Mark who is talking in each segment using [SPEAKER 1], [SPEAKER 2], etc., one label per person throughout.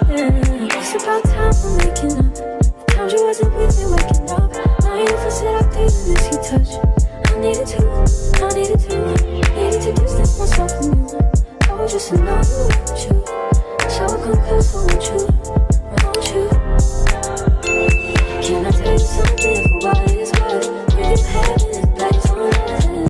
[SPEAKER 1] Yeah, it's about time we're making up. The times you wasn't with me waking up. Now you fuss it up, dating this you touch. I needed to distance myself from you. I was just in love with you. So I confess, I want you. Can I tell you something for what it's worth? You can have it, place on it.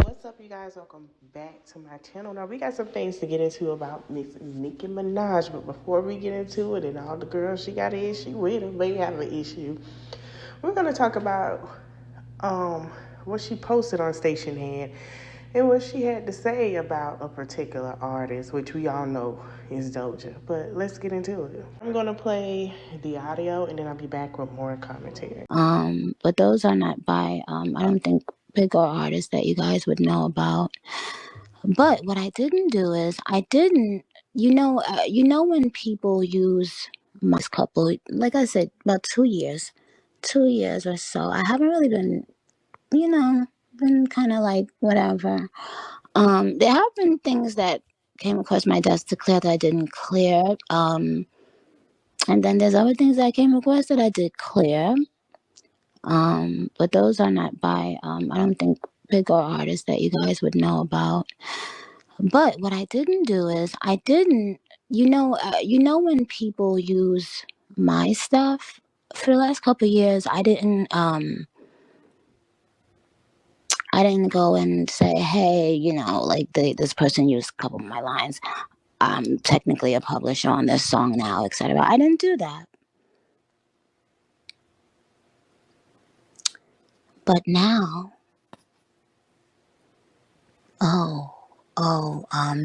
[SPEAKER 2] What's up, you guys? Welcome back to my channel. Now, we got some things to get into about Miss Nicki Minaj, but before we get into it and all the girls she got an issue with or may have an issue, we're going to talk about what she posted on Station Head and what she had to say about a particular artist, which we all know is Doja. But let's get into it. I'm going to play the audio and then I'll be back with more commentary.
[SPEAKER 3] But those are not by, I don't think, bigger artists that you guys would know about. But what I didn't do is when people use my couple, like I said, about 2 years or so, I haven't really been, been kind of like whatever. There have been things that came across my desk to clear that I didn't clear. And then there's other things that came across that I did clear. But those are not by, I don't think, bigger artists that you guys would know about. But what I didn't do is when people use my stuff for the last couple of years, I didn't go and say, hey, this person used a couple of my lines. I'm technically a publisher on this song now, etc. I didn't do that. But now,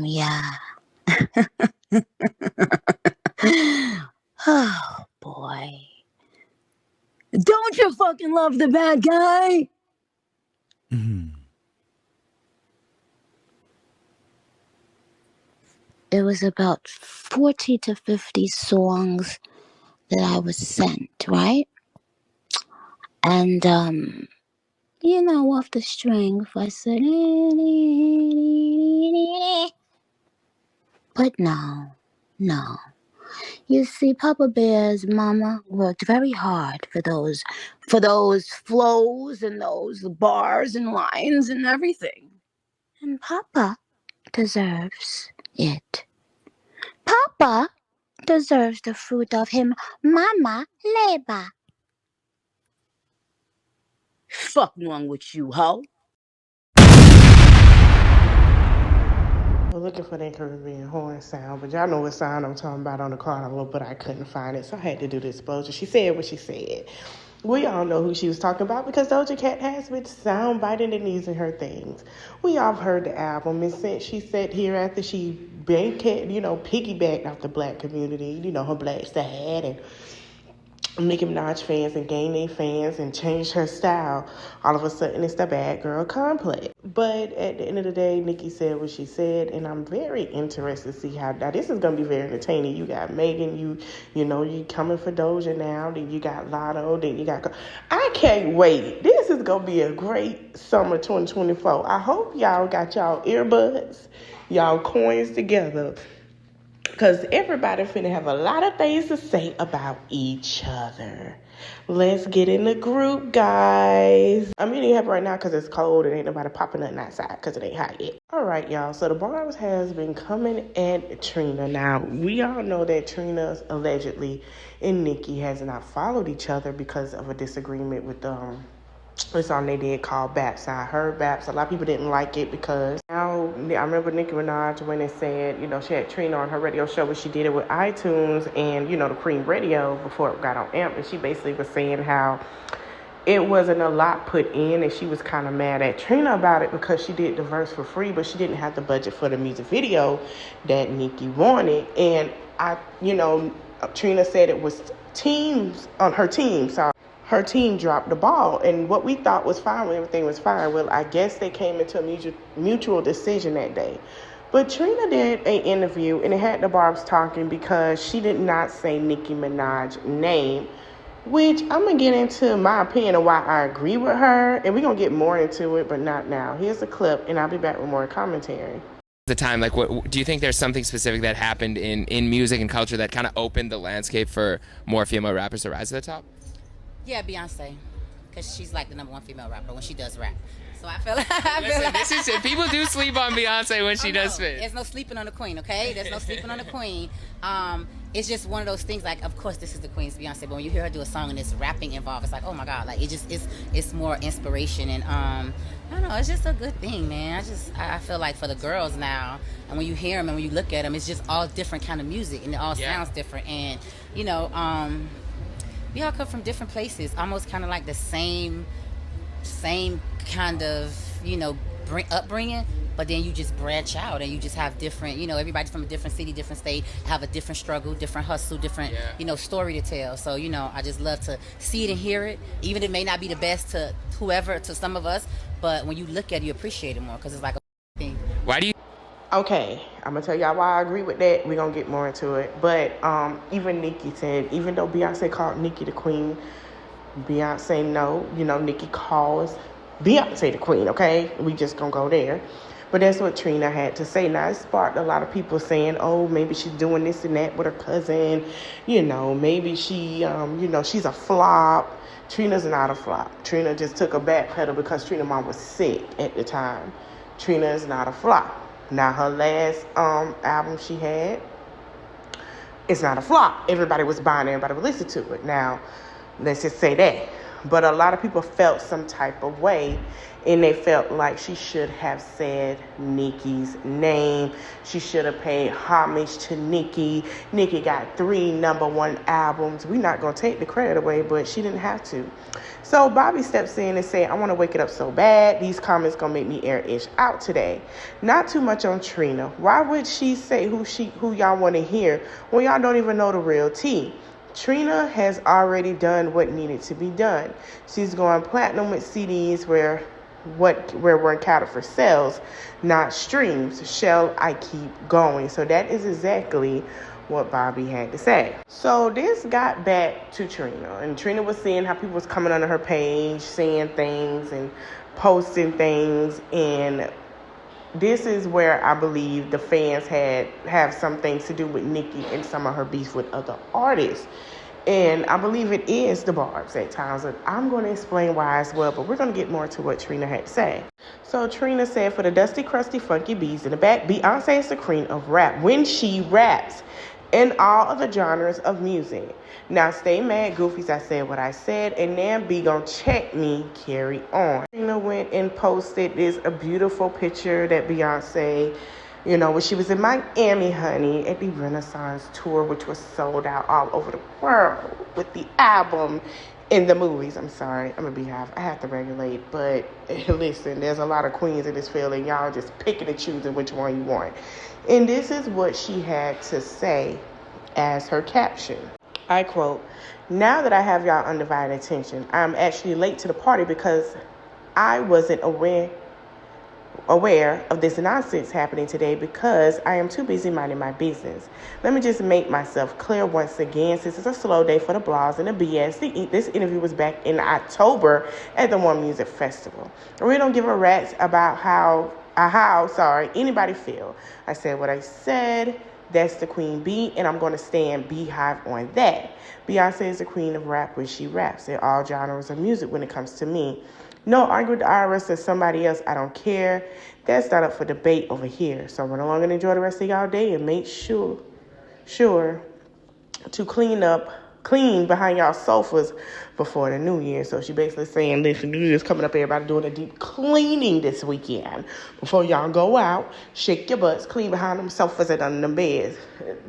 [SPEAKER 3] yeah. Oh, boy. Don't you fucking love the bad guy? It was about 40 to 50 songs that I was sent, right? And, off the string, if I said, but no. You see, Papa Bear's mama worked very hard for those flows and those bars and lines and everything. And Papa deserves it. Papa deserves the fruit of him mama labor. Fucking wrong with you, ho?
[SPEAKER 2] We're looking for that Caribbean horn sound, but y'all know what sound I'm talking about on the carnival, but I couldn't find it, so I had to do the exposure. She said what she said. We all know who she was talking about because Doja Cat has been sound biting the knees in her things. We all heard the album, and since she sat here after she piggybacked off the black community, her black side, and Nicki Minaj fans and gain their fans and change her style, all of a sudden it's the bad girl complex. But at the end of the day, Nicki said what she said, and I'm very interested to see how now this is gonna be very entertaining. You got Megan, you coming for Doja now, then you got Lotto, then you got I can't wait. This is gonna be a great summer 2024. I hope y'all got y'all earbuds, y'all coins together, because everybody finna have a lot of things to say about each other. Let's get in the group, guys. I'm eating happy right now because it's cold and ain't nobody popping nothing outside because it ain't hot yet. All right, y'all. So the bars has been coming at Trina. Now, we all know that Trina allegedly and Nicki has not followed each other because of a disagreement with a song they did called Baps. I heard Baps. A lot of people didn't like it because now I remember Nicki Minaj when it said, she had Trina on her radio show, but she did it with iTunes and, the Cream Radio before it got on AMP. And she basically was saying how it wasn't a lot put in, and she was kind of mad at Trina about it because she did the verse for free, but she didn't have the budget for the music video that Nicki wanted. And Trina said it was teams on her team. Sorry. Her team dropped the ball, and what we thought was fine when everything was fine, well, I guess they came into a mutual decision that day. But Trina did an interview, and it had the Barbs talking because she did not say Nicki Minaj's name, which I'm going to get into my opinion of why I agree with her, and we're going to get more into it, but not now. Here's a clip, and I'll be back with more commentary.
[SPEAKER 4] the time, like, what do you think there's something specific that happened in music and culture that kind of opened the landscape for more female rappers to rise to the top?
[SPEAKER 5] Yeah, Beyonce, because she's like the #1 female rapper when she does rap. So I feel like,
[SPEAKER 4] Listen, people do sleep on Beyonce when she does spit.
[SPEAKER 5] There's no sleeping on the queen, okay? There's no sleeping on the queen. It's just one of those things. Like, of course, this is the queen's Beyonce, but when you hear her do a song and there's rapping involved, it's like, oh my god! Like, it's more inspiration, and I don't know. It's just a good thing, man. I feel like for the girls now, and when you hear them and when you look at them, it's just all different kind of music, and it all sounds different, and we all come from different places, almost kind of like the same kind of upbringing, but then you just branch out and you just have different, everybody from a different city, different state, have a different struggle, different hustle, different story to tell. So I just love to see it and hear it, even if it may not be the best to whoever, to some of us, but when you look at it, you appreciate it more because it's like a thing.
[SPEAKER 4] Why do you
[SPEAKER 2] Okay, I'm gonna tell y'all why I agree with that. We're gonna get more into it. But even Nicki said, even though Beyonce called Nicki the queen, Beyonce no. Nicki calls Beyonce the queen, okay? We just gonna go there. But that's what Trina had to say. Now, it sparked a lot of people saying, oh, maybe she's doing this and that with her cousin. Maybe she, she's a flop. Trina's not a flop. Trina just took a back pedal because Trina's mom was sick at the time. Trina is not a flop. Now, her last album she had, it's not a flop. Everybody was buying it. Everybody would listen to it. Now, let's just say that. But a lot of people felt some type of way, and they felt like she should have said Nicki's name. She should have paid homage to Nicki. Nicki got 3 #1 albums. We're not going to take the credit away, but she didn't have to. So Bobby steps in and says, I want to wake it up so bad. These comments going to make me air-ish out today. Not too much on Trina. Why would she say who y'all want to hear when y'all don't even know the real tea? Trina has already done what needed to be done. She's going platinum with CDs where we're counted for sales, not streams. Shall I keep going? So that is exactly what Bobby had to say. So this got back to Trina, and Trina was seeing how people was coming onto her page, saying things and posting things, and this is where I believe the fans have some things to do with Nicki and some of her beef with other artists. And I believe it is the barbs at times. And I'm going to explain why as well, but we're going to get more to what Trina had to say. So Trina said, for the dusty, crusty, funky bees in the back, Beyonce is the queen of rap when she raps in all of the genres of music. Now stay mad, goofies, I said what I said, and then be gonna check me, carry on. Trina went and posted a beautiful picture that Beyonce, when she was in Miami, honey, at the Renaissance tour, which was sold out all over the world with the album and the movies. I'm sorry, I'm a beehive. I have to regulate, but listen, there's a lot of queens in this field, and y'all just picking and choosing which one you want. And this is what she had to say as her caption. I quote, now that I have y'all undivided attention, I'm actually late to the party because I wasn't aware of this nonsense happening today because I am too busy minding my business. Let me just make myself clear once again, since it's a slow day for the blogs and the BS. This interview was back in October at the One Music Festival. We don't give a rat's about how anybody feel. I said what I said. That's the queen bee, and I'm going to stand beehive on that. Beyonce is the queen of rap when she raps in all genres of music when it comes to me. No, argue with the IRS or somebody else. I don't care. That's not up for debate over here. So run along and enjoy the rest of y'all day, and make sure to clean behind y'all sofas before the new year. So she basically saying, listen, New Year's coming up, everybody doing a deep cleaning this weekend. Before y'all go out, shake your butts, clean behind them sofas and under them beds.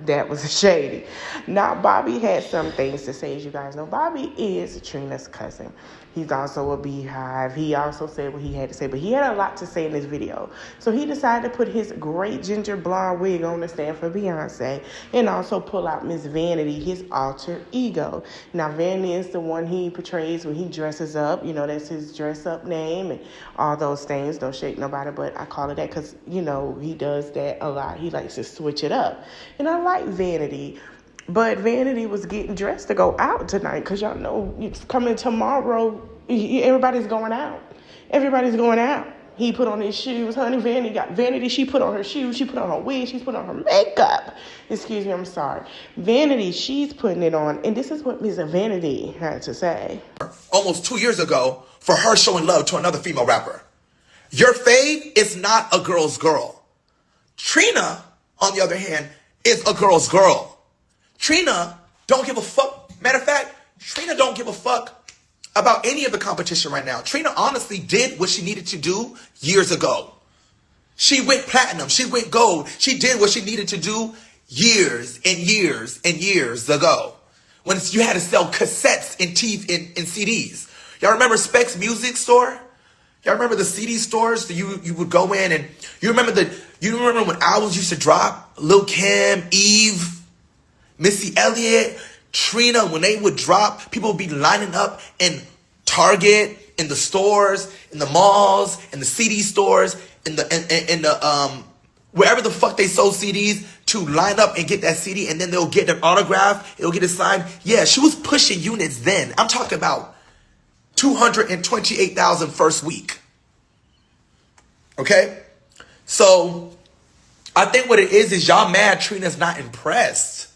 [SPEAKER 2] That was shady. Now, Bobby had some things to say, as you guys know. Bobby is Trina's cousin. He's also a beehive. He also said what he had to say, but he had a lot to say in this video. So he decided to put his great ginger blonde wig on to stand for Beyonce, and also pull out Miss Vanity, his alter ego. Now, Vanity is the one he portrays when he dresses up. That's his dress up name and all those things. Don't shake nobody, but I call it that because, he does that a lot. He likes to switch it up. And I like Vanity. But Vanity was getting dressed to go out tonight because y'all know it's coming tomorrow. Everybody's going out. Everybody's going out. He put on his shoes. Honey, Vanity got Vanity. She put on her shoes. She put on her wig. She's put on her makeup. Excuse me, I'm sorry. Vanity, she's putting it on. And this is what Ms. Vanity had to say.
[SPEAKER 6] Almost 2 years ago for her showing love to another female rapper. Your fave is not a girl's girl. Trina, on the other hand, is a girl's girl. Trina don't give a fuck. Matter of fact, Trina don't give a fuck about any of the competition right now. Trina honestly did what she needed to do years ago. She went platinum. She went gold. She did what she needed to do years and years and years ago. When you had to sell cassettes and CDs. Y'all remember Specs Music Store? Y'all remember the CD stores that you would go in, and you remember when albums used to drop? Lil Kim, Eve, Missy Elliott, Trina, when they would drop, people would be lining up in Target, in the stores, in the malls, in the CD stores, in the wherever the fuck they sold CDs to line up and get that CD, and then they'll get an autograph, it'll get it signed. Yeah, she was pushing units then. I'm talking about 228,000 first week. Okay? So, I think what it is y'all mad Trina's not impressed.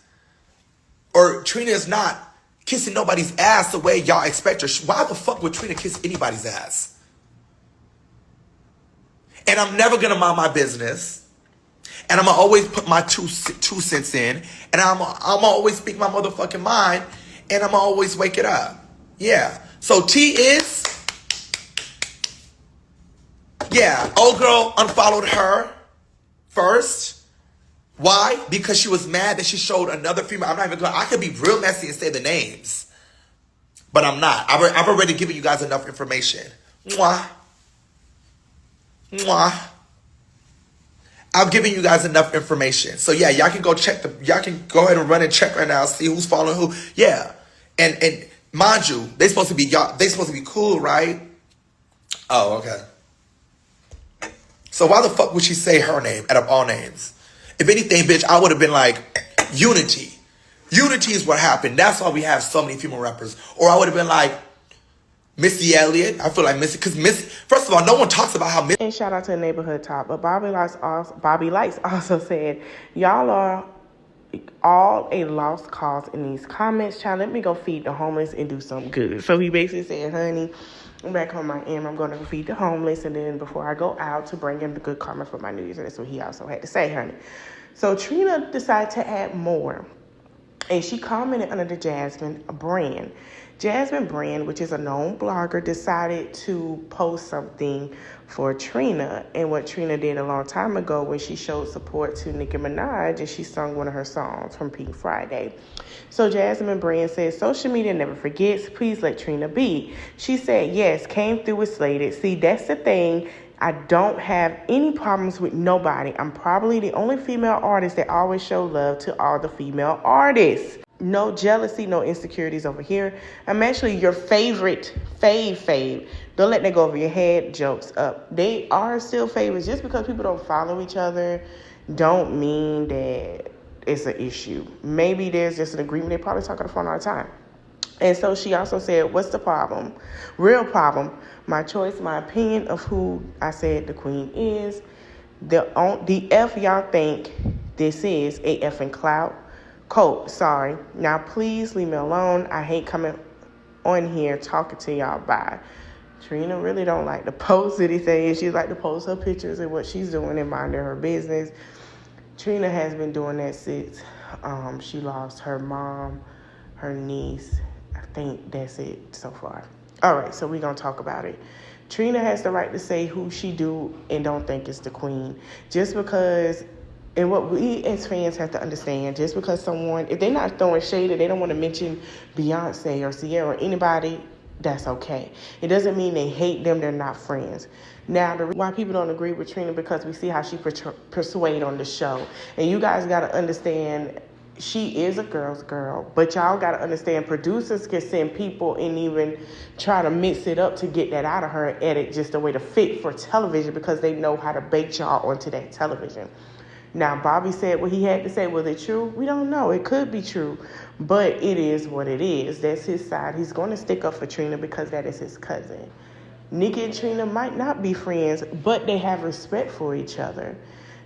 [SPEAKER 6] Or Trina is not kissing nobody's ass the way y'all expect her. Why the fuck would Trina kiss anybody's ass? And I'm never going to mind my business. And I'm going to always put my two cents in. And I'm going to always speak my motherfucking mind. And I'm going to always wake it up. Yeah. So T is, yeah, old girl unfollowed her first. Why? Because she was mad that she showed another female. I'm not even going. I could be real messy and say the names, but I'm not. I've already given you guys enough information. Mwah. Mwah. I've given you guys enough information. So yeah, y'all can go check y'all can go ahead and run and check right now, see who's following who. Yeah. And mind you, they supposed to be cool, right? Oh, okay. So why the fuck would she say her name out of all names? If anything, bitch, I would have been like, Unity. Unity is what happened. That's why we have so many female rappers. Or I would have been like, Missy Elliott. I feel like Missy, because first of all, no one talks about how Missy.
[SPEAKER 2] And shout out to the Neighborhood Top. But Bobby Lights also said, y'all are all a lost cause in these comments. Child, let me go feed the homeless and do something good. So he basically said, honey, I'm back home I am. I'm going to feed the homeless. And then before I go out to bring in the good karma for my New Year's. And that's what he also had to say, honey. So Trina decided to add more. And she commented under the Jasmine brand. Jasmine Brand, which is a known blogger, decided to post something for Trina. And what Trina did a long time ago when she showed support to Nicki Minaj and she sung one of her songs from Pink Friday. So Jasmine Brand says, social media never forgets. Please let Trina be. She said, yes, came through with Slated. See, that's the thing. I don't have any problems with nobody. I'm probably the only female artist that always show love to all the female artists. No jealousy, no insecurities over here. I'm actually your favorite fave. Don't let that go over your head. Jokes up. They are still favorites. Just because people don't follow each other don't mean that it's an issue. Maybe there's just an agreement. They probably talk on the phone all the time. And so she also said, what's the problem? Real problem. My choice, my opinion of who I said the queen is. The F y'all think this is a effing clout. Coat, sorry. Now, please leave me alone. I hate coming on here talking to y'all. Bye. Trina really don't like to post anything. She like to post her pictures and what she's doing and minding her business. Trina has been doing that since she lost her mom, her niece. I think that's it so far. All right, so we're going to talk about it. Trina has the right to say who she do and don't think it's the queen. Just because... And what we as fans have to understand, just because someone, if they're not throwing shade or they don't want to mention Beyonce or Sierra or anybody, that's okay. It doesn't mean they hate them, they're not friends. Now, why people don't agree with Trina, because we see how she persuade on the show. And you guys got to understand, she is a girl's girl. But y'all got to understand, producers can send people and even try to mix it up to get that out of her and edit just a way to fit for television because they know how to bait y'all onto that television. Now, Bobby said what he had to say. Was it true? We don't know. It could be true. But it is what it is. That's his side. He's going to stick up for Trina because that is his cousin. Nicki and Trina might not be friends, but they have respect for each other.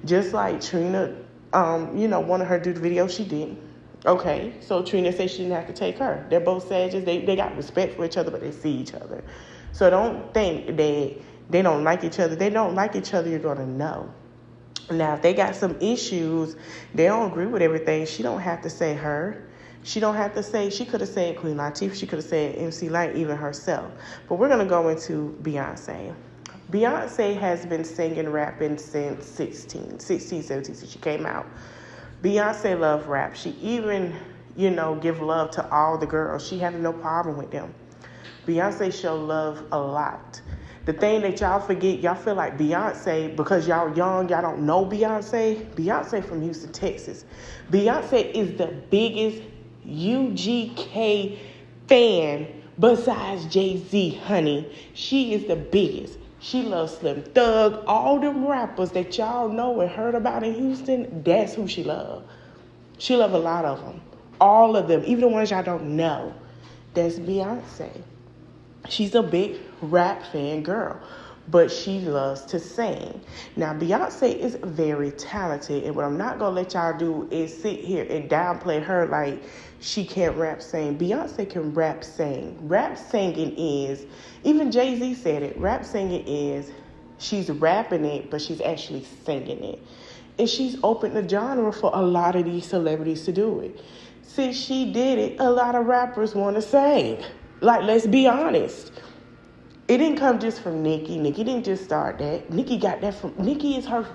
[SPEAKER 2] Just like Trina, wanted her to do the video, she didn't. Okay, so Trina said she didn't have to take her. They're both Sagittarius. They got respect for each other, but they see each other. So don't think that they don't like each other. They don't like each other, you're going to know. Now, if they got some issues, they don't agree with everything, she don't have to say her. She don't have to say, she could have said Queen Latifah, she could have said MC Lyte, even herself. But we're going to go into Beyonce. Beyonce has been singing, rapping since 17, since she came out. Beyonce love rap. She even, give love to all the girls. She had no problem with them. Beyonce show love a lot. The thing that y'all forget, y'all feel like Beyonce, because y'all young, y'all don't know Beyonce. Beyonce from Houston, Texas. Beyonce is the biggest UGK fan besides Jay-Z, honey. She is the biggest. She loves Slim Thug. All them rappers that y'all know and heard about in Houston, that's who she loves. She loves a lot of them. All of them, even the ones y'all don't know. That's Beyonce. She's a big rap fan girl, but she loves to sing. Now, Beyonce is very talented, and what I'm not going to let y'all do is sit here and downplay her like she can't rap sing. Beyonce can rap sing. Rap singing is, even Jay-Z said it, rap singing is she's rapping it, but she's actually singing it. And she's opened the genre for a lot of these celebrities to do it. Since she did it, a lot of rappers want to sing. Like, let's be honest. It didn't come just from Nicki. Nicki didn't just start that. Nicki got that from... Nicki is her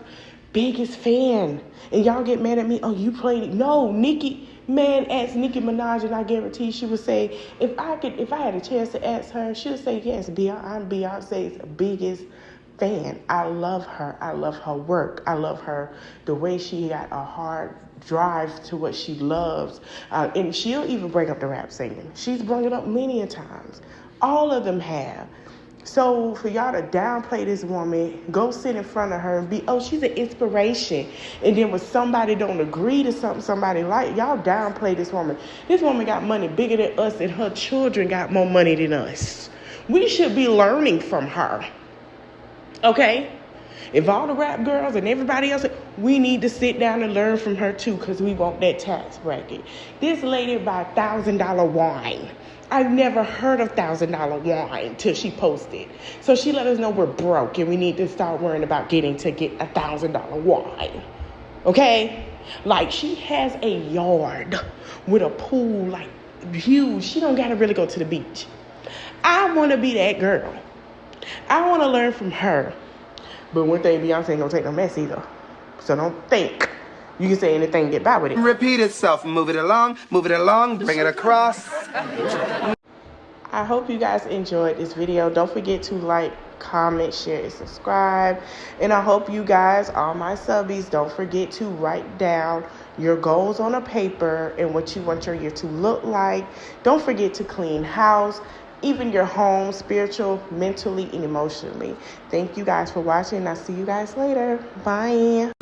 [SPEAKER 2] biggest fan. And y'all get mad at me, oh, you played it. No, Nicki... Man, ask Nicki Minaj, and I guarantee she would say, if I had a chance to ask her, she would say, yes, I'm Beyonce's biggest fan. I love her. I love her work. I love her, the way she got a hard drive to what she loves. And she'll even bring up the rap singing. She's brought it up many a times. All of them have. So for y'all to downplay this woman, go sit in front of her and be, oh, she's an inspiration. And then when somebody don't agree to something somebody like, y'all downplay this woman. This woman got money bigger than us, and her children got more money than us. We should be learning from her. Okay? If all the rap girls and everybody else, we need to sit down and learn from her too, because we want that tax bracket. This lady buy $1,000 wine. I've never heard of $1,000 wine till she posted. So she let us know we're broke and we need to start worrying about getting $1,000 wine. Okay? Like, she has a yard with a pool, like, huge. She don't got to really go to the beach. I want to be that girl. I want to learn from her. But one thing, Beyonce ain't going to take no mess either. So don't think you can say anything and get by with it.
[SPEAKER 7] Repeat itself. Move it along, bring it across.
[SPEAKER 2] I hope you guys enjoyed this video. Don't forget to like, comment, share, and subscribe. And I hope you guys, all my subbies, don't forget to write down your goals on a paper and what you want your year to look like. Don't forget to clean house, even your home, spiritual, mentally, and emotionally. Thank you guys for watching. I'll see you guys later. Bye.